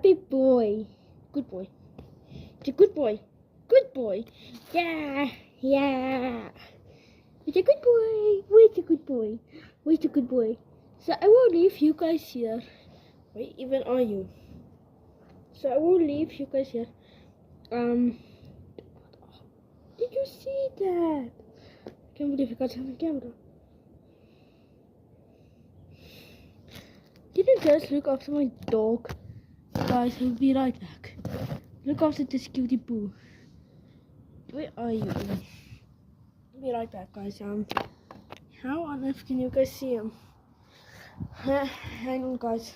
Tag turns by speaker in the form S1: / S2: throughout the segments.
S1: happy boy. Good boy. It's a good boy. Good boy. Yeah. Yeah. It's a good boy. Where's a good boy? Where's a good boy? So I will leave you guys here. Where even are you? So I will leave you guys here. Did you see that? I can't believe I got it on the camera. Can you just look after my dog? Guys, I'll be right back. Look after this cutie poo. Where are you? I'll be right back, guys. How on earth can you guys see him? Hang on, guys.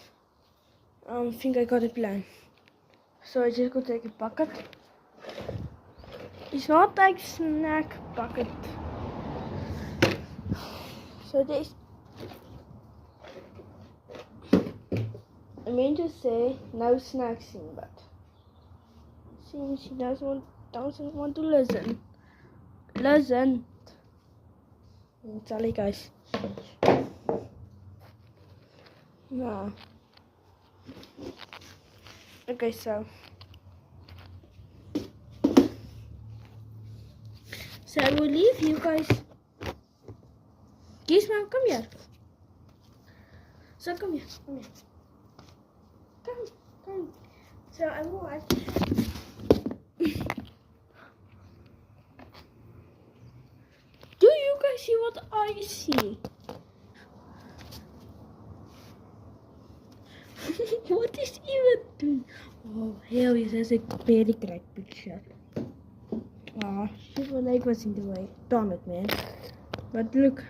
S1: I think I got a plan. So I just go take a bucket. It's not like snack bucket. So there's. I mean to say no snacks in, but seems she doesn't want to listen. Listen. Sorry, guys. No. Okay, so I will leave you guys. Gizmo, come here. So come here. Come. So I will Do you guys see what I see? What is even doing? Oh, hell yes, that's a very great picture. Oh, shit, my leg was in the way. Damn it, man. But look.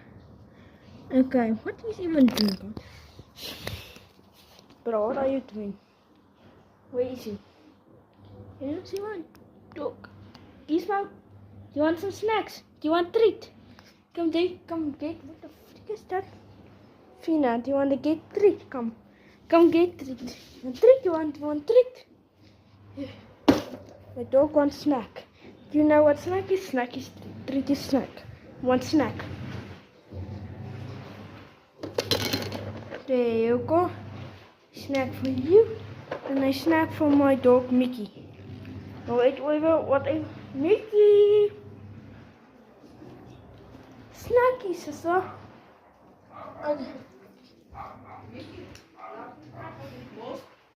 S1: Okay, what is even doing? Bro, what are you doing? Where is he? Can you see my dog? Gizmo, do you want some snacks? Do you want treat? Come get. What the frick is that? Fina, do you want to get treat? Come get treat. You want treat? The dog wants snack. Do you know what snack is? Snack is treat is snack. Want snack? There you go. Snack for you. And a snack for my dog Mickey. Oh, wait, what a Mickey! Snacky, sister.